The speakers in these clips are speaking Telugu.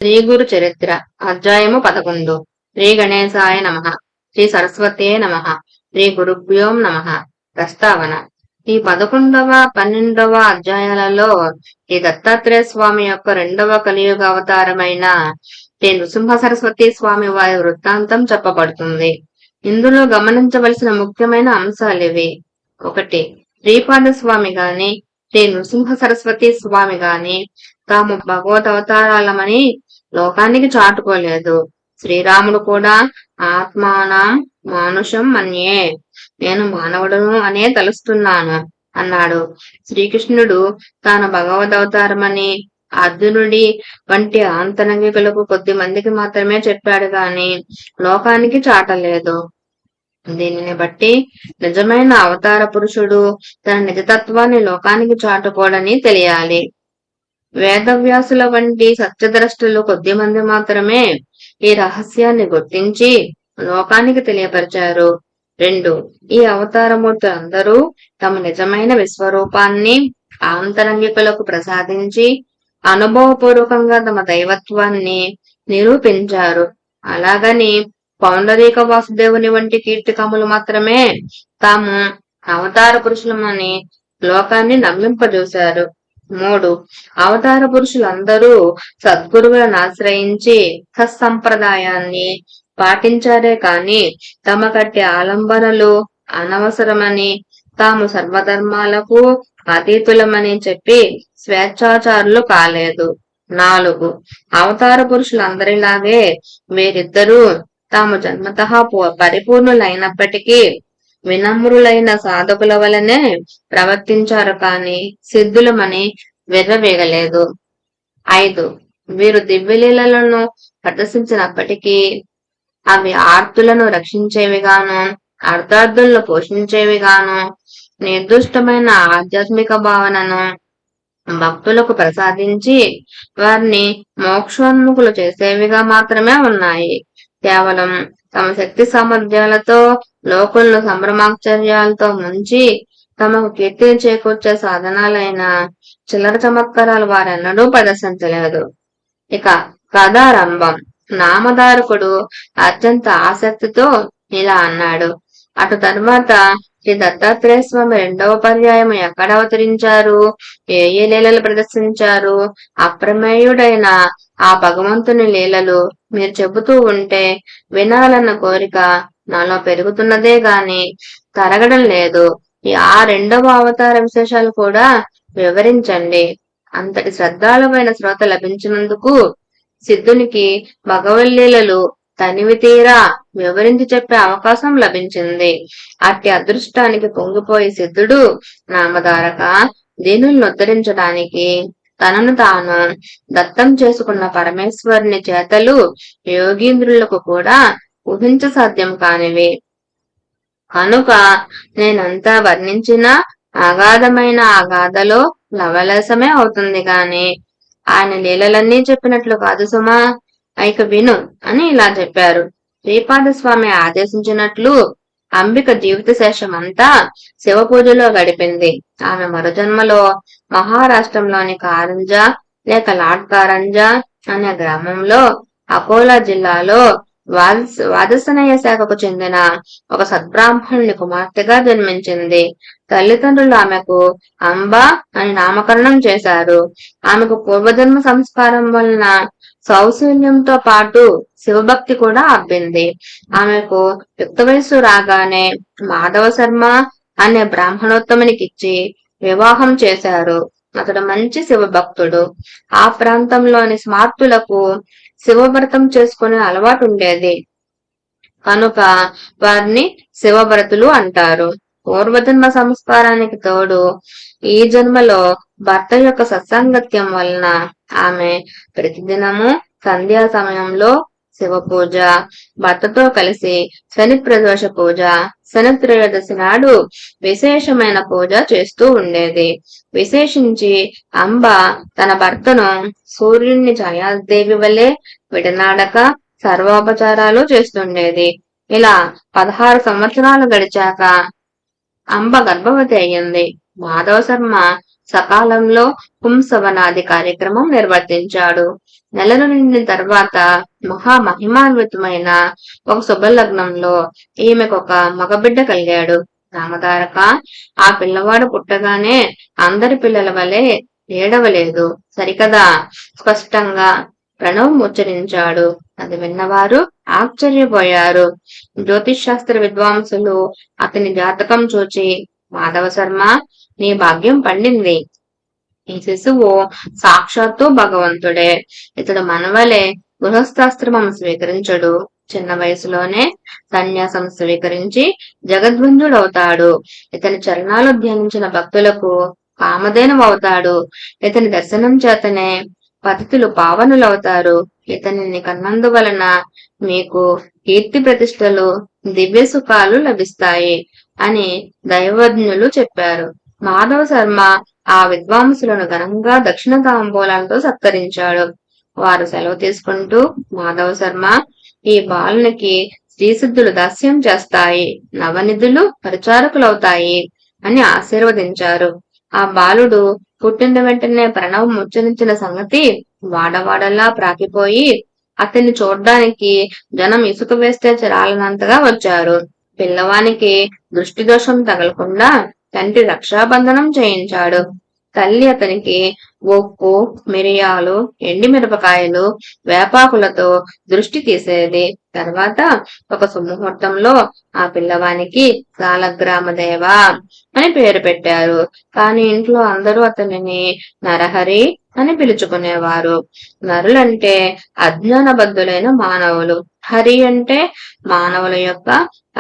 శ్రీ గురు చరిత్ర అధ్యాయము 11 శ్రీ గణేశాయ నమః శ్రీ సరస్వతే నమః శ్రీ గురుభ్యోం నమః ప్రస్తావన ఈ 11వ 12వ అధ్యాయాలలో ఈ దత్తాత్రేయ స్వామి యొక్క రెండవ కలియుగ అవతారమైన శ్రీ నృసింహ సరస్వతి స్వామి వారి వృత్తాంతం చెప్పబడుతుంది. ఇందులో గమనించవలసిన ముఖ్యమైన అంశాలివి. 1. శ్రీపాద స్వామి గాని శ్రీ నృసింహ సరస్వతి స్వామి గాని తాము భగవద్ అవతారాలమని లోకానికి చాటుకోలేదు. శ్రీరాముడు కూడా ఆత్మానం మానుషం మన్యే, నేను మానవుడును అనే తలుస్తున్నాను అన్నాడు. శ్రీకృష్ణుడు తాను భగవదవతారమని అర్జునుడి వంటి ఆంతరంగికులకు కొద్ది మందికి మాత్రమే చెప్పాడు గాని లోకానికి చాటలేదు. దీనిని బట్టి నిజమైన అవతార పురుషుడు తన నిజతత్వాన్ని లోకానికి చాటుకోడని తెలియాలి. వేదవ్యాసుల వంటి సత్యద్రష్టులు కొద్దిమంది మాత్రమే ఈ రహస్యాన్ని గుర్తించి లోకానికి తెలియపరిచారు. 2. ఈ అవతారమూర్తులందరూ తమ నిజమైన విశ్వరూపాన్ని ఆంతరంగికులకు ప్రసాదించి అనుభవపూర్వకంగా తమ దైవత్వాన్ని నిరూపించారు. అలాగని పౌండరీక వాసుదేవుని వంటి కీర్తికములు మాత్రమే తాము అవతార పురుషులమని లోకాన్ని నమ్మింపజూశారు. 3. అవతార పురుషులందరూ సద్గురువులను ఆశ్రయించి సత్సంప్రదాయాన్ని పాటించారే కాని తమ కట్టి ఆలంబనలు అనవసరమని తాము సర్వధర్మాలకు అతీతులమని చెప్పి స్వేచ్ఛాచారులు కాలేదు. 4. అవతార పురుషులందరిలాగే వీరిద్దరూ తాము జన్మతః పరిపూర్ణులైనప్పటికీ వినమ్రులైన సాధకుల వలనే ప్రవర్తించారు కాని సిద్ధులమని విర్రవీగలేదు. 5. వీరు దివ్యలీలలను ప్రదర్శించినప్పటికీ అవి ఆర్తులను రక్షించేవిగాను అర్ధార్థులను పోషించేవిగాను నిర్దుష్టమైన ఆధ్యాత్మిక భావనను భక్తులకు ప్రసాదించి వారిని మోక్షోన్ముఖులు చేసేవిగా మాత్రమే ఉన్నాయి. కేవలం తమ శక్తి సామర్థ్యాలతో లోకులను సంభ్రమాశ్చర్యాలతో ముంచి తమకు కీర్తిని చేకూర్చే సాధనాలైన చిల్లర చమత్కారాలు వారెన్నడూ ప్రదర్శించలేదు. ఇక కథారంభం. నామధారకుడు అత్యంత ఆసక్తితో ఇలా అన్నాడు. అటు తర్వాత శ్రీ దత్తాత్రేయ స్వామి రెండవ పర్యాయం ఎక్కడ అవతరించారు, ఏ ఏ లీలలు ప్రదర్శించారు, అప్రమేయుడైన ఆ భగవంతుని లీలలు మీరు చెబుతూ ఉంటే వినాలన్న కోరిక నాలో పెరుగుతున్నదే గాని తరగడం లేదు. ఆ రెండవ అవతార విశేషాలు కూడా వివరించండి. అంతటి శ్రద్ధాళువైన శ్రోత లభించినందుకు సిద్ధునికి భగవల్లీలలు తనివి తీరా వివరించి చెప్పే అవకాశం లభించింది. అట్టి అదృష్టానికి పొంగిపోయి సిద్ధుడు నామధారక దీనులను ఉద్ధరించడానికి తనను తాను దత్తం చేసుకున్న పరమేశ్వరుని చేతలు యోగీంద్రులకు కూడా ఊహించ సాధ్యం కానివి. కనుక నేనంతా వర్ణించిన అగాధమైన ఆ గాథలో లవలేసమే అవుతుంది గాని ఆయన లీలలన్నీ చెప్పినట్లు కాదు సుమా. ఇక విను అని ఇలా చెప్పారు. శ్రీపాద స్వామి ఆదేశించినట్లు అంబిక జీవిత శేషమంతా శివ పూజలో గడిపింది. ఆమె మరుజన్మలో మహారాష్ట్రంలోని కారంజా లేక లాడ్ కారంజా అనే గ్రామంలో అకోలా జిల్లాలో వాదసనయ శాఖకు చెందిన ఒక సద్బ్రాహ్మణుని కుమార్తెగా జన్మించింది. తల్లిదండ్రులు ఆమెకు అంబా అని నామకరణం చేశారు. ఆమెకు పూర్వజన్మ సంస్కారం వలన సౌశల్యంతో పాటు శివభక్తి కూడా అబ్బింది. ఆమెకు యుక్త వయస్సు రాగానే మాధవ శర్మ అనే బ్రాహ్మణోత్తమునికిచ్చి వివాహం చేశారు. అతడు మంచి శివభక్తుడు. ఆ ప్రాంతంలోని స్మార్తులకు శివవ్రతం చేసుకునే అలవాటు ఉండేది కనుక వారిని శివవ్రతులు అంటారు. పూర్వజన్మ సంస్కారానికి తోడు ఈ జన్మలో భర్త యొక్క సత్సాంగత్యం వలన ఆమె ప్రతిదినము సంధ్యా సమయంలో శివ పూజ, భర్తతో కలిసి శని ప్రదోష పూజ, శని త్రయోదశి నాడు విశేషమైన పూజ చేస్తూ ఉండేది. విశేషించి అంబ తన భర్తను సూర్యుని ఛాయాదేవి వలె విడనాడక సర్వోపచారాలు చేస్తుండేది. ఇలా 16 సంవత్సరాలు గడిచాక అంబ గర్భవతి అయ్యింది. మాధవ శర్మ సకాలంలో పుంసవనాది కార్యక్రమం నిర్వర్తించాడు. నెలలు నిండిన తర్వాత మహామహిమాన్వితమైన ఒక శుభలగ్నంలో ఈమెకొక మగబిడ్డ కలిగాడు. రామతారక, ఆ పిల్లవాడు పుట్టగానే అందరి పిల్లల వలె ఏడవలేదు సరికదా, స్పష్టంగా ప్రణవం ఉచ్చరించాడు. అది విన్నవారు ఆశ్చర్యపోయారు. జ్యోతిష్ శాస్త్ర విద్వాంసులు అతని జాతకం చూచి, మాధవ శర్మ, నీ భాగ్యం పండింది. ఈ శిశువు సాక్షాత్తు భగవంతుడే. ఇతడు మనవలే గృహస్థాశ్రమం స్వీకరించడు. చిన్న వయసులోనే సన్యాసం స్వీకరించి జగద్వంజుడవుతాడు. ఇతని చరణాలు ధ్యానించిన భక్తులకు కామధేనువవుతాడు. ఇతని దర్శనం చేతనే పతితులు పావనులవుతారు. ఇతనిని కన్నందువలన మీకు కీర్తి ప్రతిష్టలు, దివ్య సుఖాలు లభిస్తాయి అని దైవజ్ఞులు చెప్పారు. మాధవ శర్మ ఆ విద్వాంసులను ఘనంగా దక్షిణ తాంబూలాలతో సత్కరించాడు. వారు సెలవు తీసుకుంటూ, మాధవ శర్మ, ఈ బాలునికి శ్రీసిద్ధులు దాస్యం చేస్తాయి, నవనిధులు పరిచారకులవుతాయి అని ఆశీర్వదించారు. ఆ బాలుడు పుట్టిన వెంటనే ప్రణవం ఉచ్చరించిన సంగతి వాడవాడలా ప్రాకిపోయి అతన్ని చూడ్డానికి జనం ఇసుక వేస్తే చిరాలనంతగా వచ్చారు. పిల్లవానికి దృష్టి దోషం తగలకుండా తండ్రి రక్షాబంధనం చేయించాడు. తల్లి అతనికి ఉప్పు, మిరియాలు, ఎండి మిరపకాయలు, వేపాకులతో దృష్టి తీసేది. తర్వాత ఒక సుముహూర్తంలో ఆ పిల్లవానికి సాలగ్రామదేవ అని పేరు పెట్టారు. కాని ఇంట్లో అందరూ అతనిని నరహరి అని పిలుచుకునేవారు. నరులంటే అజ్ఞానబద్ధులైన మానవులు, హరి అంటే మానవుల యొక్క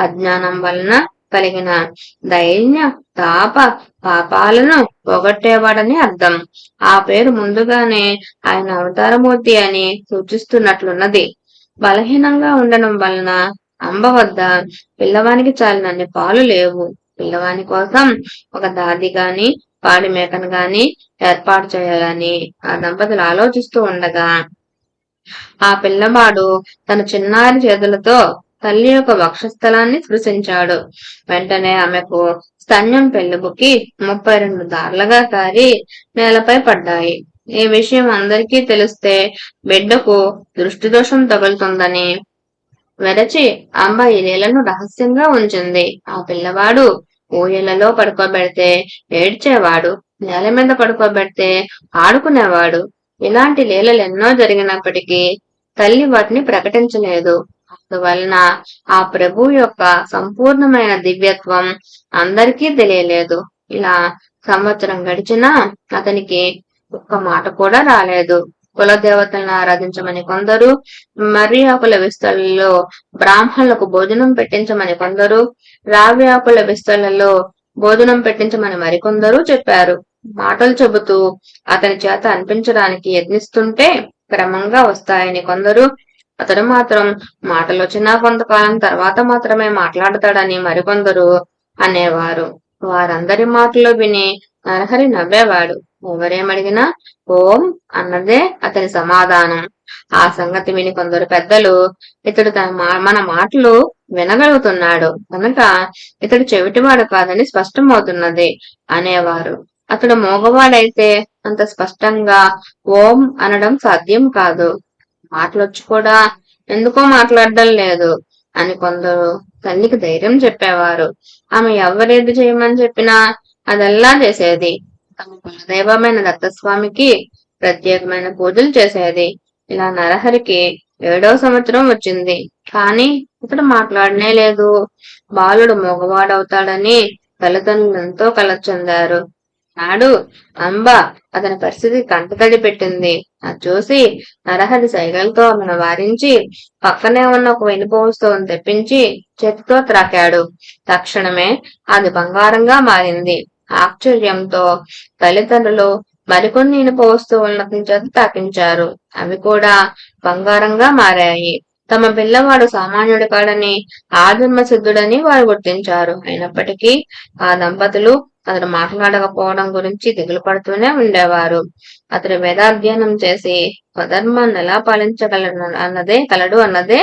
అజ్ఞానం వలన కలిగిన దైన్య తాప పాపాలను పోగొట్టేవాడని అర్థం. ఆ పేరు ముందుగానే ఆయన అవతారమూర్తి అని సూచిస్తున్నట్లున్నది. బలహీనంగా ఉండడం వలన అంబ వద్ద పిల్లవానికి చాలినన్ని పాలు లేవు. పిల్లవాని కోసం ఒక దాది గాని పాడి మేకను గాని ఏర్పాటు చేయాలని ఆ దంపతులు ఆలోచిస్తూ ఉండగా ఆ పిల్లవాడు తన చిన్నారి చేతులతో తల్లి యొక్క వక్షస్థలాన్ని స్పృశించాడు. వెంటనే ఆమెకు స్తన్యం పెళ్లిబుకి 32 దారులుగా కారి నేలపై పడ్డాయి. ఈ విషయం అందరికీ తెలిస్తే బిడ్డకు దృష్టి దోషం తగులుతుందని వెరచి అంబ ఈ లీలను రహస్యంగా ఉంచింది. ఆ పిల్లవాడు ఊయలలో పడుకోబెడితే ఏడ్చేవాడు, నేల మీద పడుకోబెడితే ఆడుకునేవాడు. ఇలాంటి లీలలు ఎన్నో జరిగినప్పటికీ తల్లి వాటిని ప్రకటించలేదు. అందువలన ఆ ప్రభు యొక్క సంపూర్ణమైన దివ్యత్వం అందరికీ తెలియలేదు. ఇలా సంవత్సరం గడిచినా అతనికి ఒక్క మాట కూడా రాలేదు. కుల దేవతలను ఆరాధించమని కొందరు, మర్రి ఆకుల విస్తళ్లలో బ్రాహ్మణులకు భోజనం పెట్టించమని కొందరు, రావి ఆకుల విస్తళ్లలో భోజనం పెట్టించమని మరికొందరు చెప్పారు. మాటలు చెబుతూ అతని చేత అనిపించడానికి యత్నిస్తుంటే క్రమంగా వస్తాయని కొందరు, అతడు మాత్రం మాటలు వచ్చినా కొంతకాలం తర్వాత మాత్రమే మాట్లాడతాడని మరికొందరు అనేవారు. వారందరి మాటలు విని నరహరి నవ్వేవాడు. ఎవరేమడిగినా ఓం అన్నదే అతని సమాధానం. ఆ సంగతి విని కొందరు పెద్దలు, ఇతడు మన మాటలు వినగలుగుతున్నాడు కనుక ఇతడు చెవిటివాడు కాదని స్పష్టమవుతున్నది అనేవారు. అతడు మోగవాడైతే అంత స్పష్టంగా ఓం అనడం సాధ్యం కాదు. మాటలొచ్చి కూడా ఎందుకో మాట్లాడడం లేదు అని కొందరు తల్లికి ధైర్యం చెప్పేవారు. ఆమె ఎవరేది చేయమని చెప్పినా అదల్లా చేసేది. తమ కులదైవమైన దత్తస్వామికి ప్రత్యేకమైన పూజలు చేసేది. ఇలా నరహరికి 7వ సంవత్సరం వచ్చింది. కాని ఇతడు మాట్లాడనే లేదు. బాలుడు మగవాడవుతాడని తల్లిదండ్రులు ఎంతో కలత చెందారు. నాడు అంబ అతని పరిస్థితి కంటతడి పెట్టింది. అది చూసి నరహరి సైగలతో ఆమెను వారించి పక్కనే ఉన్న ఒక వెనుప వస్తువును తెప్పించి చేతితో త్రాకాడు. తక్షణమే అది బంగారంగా మారింది. ఆశ్చర్యంతో తల్లిదండ్రులు మరికొన్ని ఇనుప వస్తువులను అతని చేత తాకించారు. అవి కూడా బంగారంగా మారాయి. తమ పిల్లవాడు సామాన్యుడి కాడని ఆజన్మ సిద్ధుడని వారు గుర్తించారు. అయినప్పటికీ ఆ దంపతులు అతడు మాట్లాడకపోవడం గురించి దిగులు పడుతూనే ఉండేవారు. అతడు వేదాధ్యయనం చేసి స్వధర్మాన్ని ఎలా కలడు అన్నదే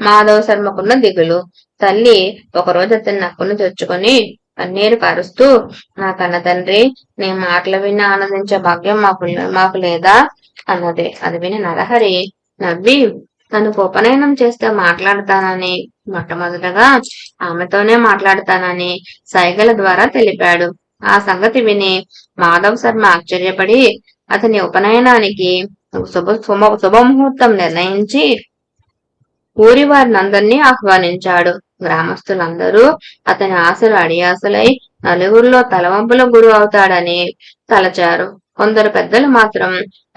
మాధవ శర్మకున్న దిగులు. తల్లి ఒకరోజు అతన్ని నక్కును తెచ్చుకొని కన్నీరు కారుస్తూ, నా కన్న తండ్రి, నీ మాటలు విని ఆనందించే భాగ్యం మాకు లేదా అన్నది. అది విని నరహరి నవ్వి, తనకు ఉపనయనం చేస్తే మాట్లాడతానని, మొట్టమొదటగా ఆమెతోనే మాట్లాడతానని సైగల ద్వారా తెలిపాడు. ఆ సంగతి విని మాధవ్ శర్మ ఆశ్చర్యపడి అతని ఉపనయనానికి శుభముహూర్తం నిర్ణయించి ఊరి వారినందరినీ ఆహ్వానించాడు. గ్రామస్తులందరూ అతని ఆశలు అడియాసలై నలుగురిలో తలవంపుల గురు అవుతాడని తలచారు. కొందరు పెద్దలు మాత్రం,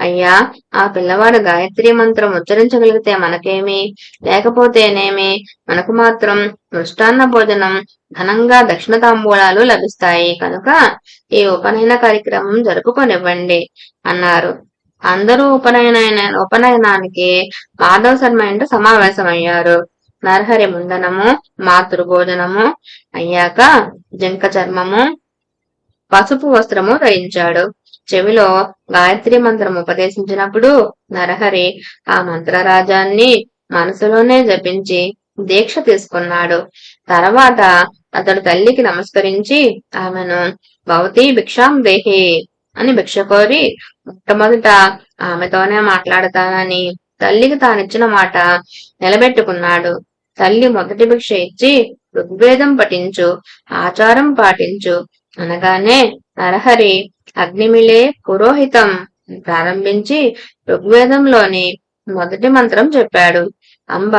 అయ్యా, ఆ పిల్లవాడు గాయత్రి మంత్రం ఉచ్చరించగలిగితే మనకేమి, లేకపోతేనేమి, మనకు మాత్రం మృష్టాన్న భోజనం, ఘనంగా దక్షిణ తాంబూలాలు లభిస్తాయి కనుక ఈ ఉపనయన కార్యక్రమం జరుపుకొనివ్వండి అన్నారు. అందరూ ఉపనయనానికి మాధవ్ శర్మ ఇంట సమావేశమయ్యారు. నరహరి ముందనము, మాతృభోజనము అయ్యాక జింక చర్మము, పసుపు వస్త్రము ధరించాడు. చెవిలో గాయత్రి మంత్రం ఉపదేశించినప్పుడు నరహరి ఆ మంత్రరాజాన్ని మనసులోనే జపించి దీక్ష తీసుకున్నాడు. తర్వాత అతడు తల్లికి నమస్కరించి ఆమెను భవతి భిక్షాం దేహి అని భిక్ష కోరి మొట్టమొదట ఆమెతోనే మాట్లాడతానని తల్లికి తానిచ్చిన మాట నిలబెట్టుకున్నాడు. తల్లి మొదటి భిక్ష ఇచ్చి ఋగ్వేదం పఠించు, ఆచారం పాటించు అనగానే నరహరి అగ్నిమిలే పురోహితం ప్రారంభించి ఋగ్వేదంలోని మొదటి మంత్రం చెప్పాడు. అంబ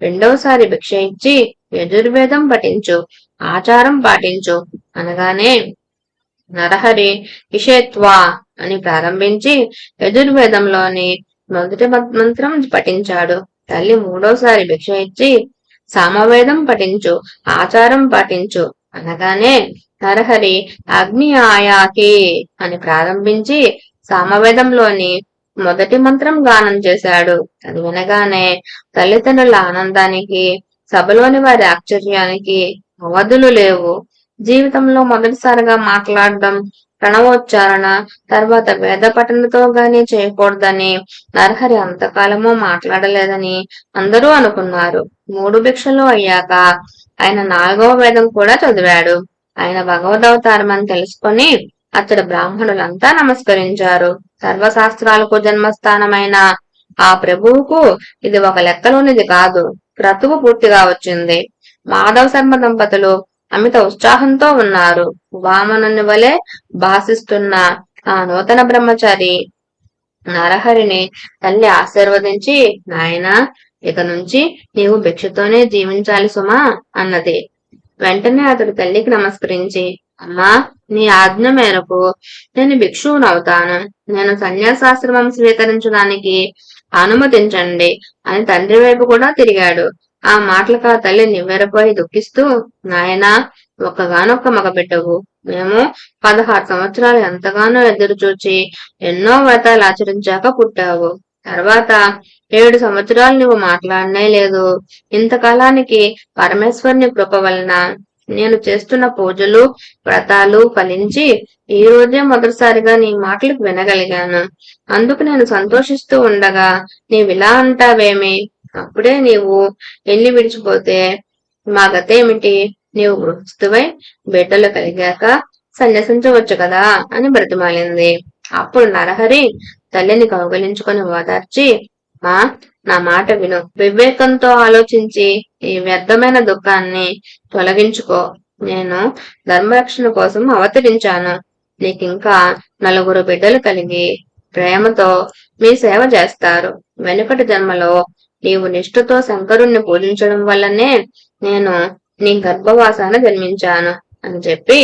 రెండవసారి భిక్ష ఇచ్చి యజుర్వేదం పఠించు, ఆచారం పాటించు అనగానే నరహరి ఇషేత్వా అని ప్రారంభించి యజుర్వేదంలోని మొదటి మంత్రం పఠించాడు. తల్లి మూడోసారి భిక్ష ఇచ్చి సామవేదం పఠించు, ఆచారం పాటించు అనగానే నరహరి అగ్ని ఆయాకి అని ప్రారంభించి సామవేదంలోని మొదటి మంత్రం గానం చేశాడు. అది వినగానే తల్లిదండ్రుల ఆనందానికి, సభలోని వారి ఆశ్చర్యానికి అవధులు లేవు. జీవితంలో మొదటిసారిగా మాట్లాడడం, ప్రణవోచ్చారణ, తర్వాత వేద పఠనతో గాని చేయకూడదని నరహరి అంతకాలము మాట్లాడలేదని అందరూ అనుకున్నారు. 3 భిక్షలు అయ్యాక ఆయన 4వ వేదం కూడా చదివాడు. ఆయన భగవదవతారమని తెలుసుకొని అతడి బ్రాహ్మణులంతా నమస్కరించారు. సర్వశాస్త్రాలకు జన్మస్థానమైన ఆ ప్రభువుకు ఇది ఒక లెక్కలోనిది కాదు, క్రతువు పూర్తిగా వచ్చింది. మాధవ శర్మ దంపతులు అమిత ఉత్సాహంతో ఉన్నారు. వామనుని వలె భాసిస్తున్న ఆ నూతన బ్రహ్మచారి నరహరిని తల్లి ఆశీర్వదించి, నాయనా, ఇక నుంచి నీవు భిక్షతోనే జీవించాలి సుమా అన్నది. వెంటనే అతడు తల్లికి నమస్కరించి, అమ్మా, నీ ఆజ్ఞ మేరకు నేను భిక్షువునవుతాను. నేను సన్యాసాశ్రమం స్వీకరించడానికి అనుమతించండి అని తండ్రి వైపు కూడా తిరిగాడు. ఆ మాటలకు ఆ తల్లి నివ్వెరపోయి దుఃఖిస్తూ, నాయనా, ఒక్కగానొక్క మగబిడ్డవు. మేము 16 సంవత్సరాలు ఎంతగానో ఎదురు చూచి ఎన్నో వ్రతాలు ఆచరించాక పుట్టావు. తర్వాత 7 సంవత్సరాలు నువ్వు మాట్లాడనే లేదు. ఇంతకాలానికి పరమేశ్వరుని కృప వలన నేను చేస్తున్న పూజలు, వ్రతాలు ఫలించి ఈ రోజే మొదటిసారిగా నీ మాటలకు వినగలిగాను. అందుకు నేను సంతోషిస్తూ ఉండగా నీవిలా అంటావేమి? అప్పుడే నీవు ఎల్లి విడిచిపోతే మా గతేమిటి? నీవు గృహస్థువై బిడ్డలు కలిగాక సన్యసించవచ్చు కదా అని బ్రతిమాలింది. అప్పుడు నరహరి తల్లిని కౌగలించుకొని ఓదార్చి, మా, నా మాట విను. వివేకంతో ఆలోచించి ఈ వ్యర్థమైన దుఃఖాన్ని తొలగించుకో. నేను ధర్మరక్షణ కోసం అవతరించాను. నీకింకా 4 బిడ్డలు కలిగి ప్రేమతో మీ సేవ చేస్తారు. వెనుకటి జన్మలో నీవు నిష్ఠతో శంకరుణ్ణి పూజించడం వల్లనే నేను నీ గర్భవాసాన జన్మించాను అని చెప్పి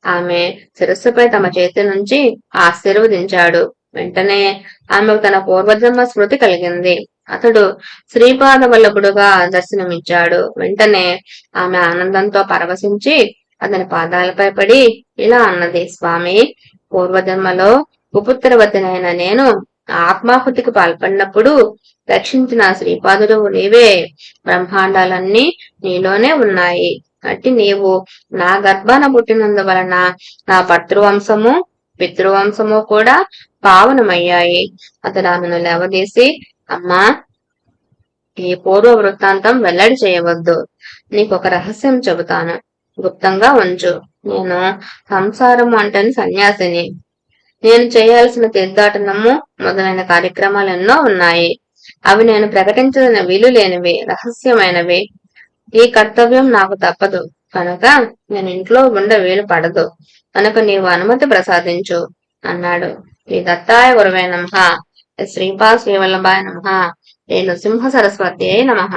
ఆమె శిరస్సుపై తమ చేతి నుంచి ఆశీర్వదించాడు. వెంటనే ఆమెకు తన పూర్వజన్మ స్మృతి కలిగింది. అతడు శ్రీపాద వల్లభుడుగా దర్శనమిచ్చాడు. వెంటనే ఆమె ఆనందంతో పరవశించి అతని పాదాలపై పడి ఇలా అన్నది, స్వామి, పూర్వజన్మలో కుపుత్రవతినైన నేను ఆత్మాహుతికి పాల్పడినప్పుడు రక్షించిన శ్రీపాదుడు నీవే. బ్రహ్మాండాలన్నీ నీలోనే ఉన్నాయి. అట్టి నీవు నా గర్భాన పుట్టినందువలన నా పతృవంశము, పితృవంశము కూడా పావనమయ్యాయి. అతడు ఆమెను లేవదీసి, అమ్మా, ఈ పూర్వ వృత్తాంతం వెల్లడి చేయవద్దు. నీకొక రహస్యం చెబుతాను, గుప్తంగా ఉంచు. నేను సంసారము అంటని సన్యాసిని. నేను చేయాల్సిన తీర్థాటనము మొదలైన కార్యక్రమాలు ఎన్నో ఉన్నాయి. అవి నేను ప్రకటించదన వీలు లేనివి, రహస్యమైనవి. ఈ కర్తవ్యం నాకు తప్పదు కనుక నేను ఇంట్లో ఉండ వీలు పడదు. కనుక నీవు అనుమతి ప్రసాదించు అన్నాడు. శ్రీ దత్తాయ గురవే నమః. శ్రీపాద శ్రీవల్లభాయ నమః. శ్రీ నృసింహ సరస్వతి నమః.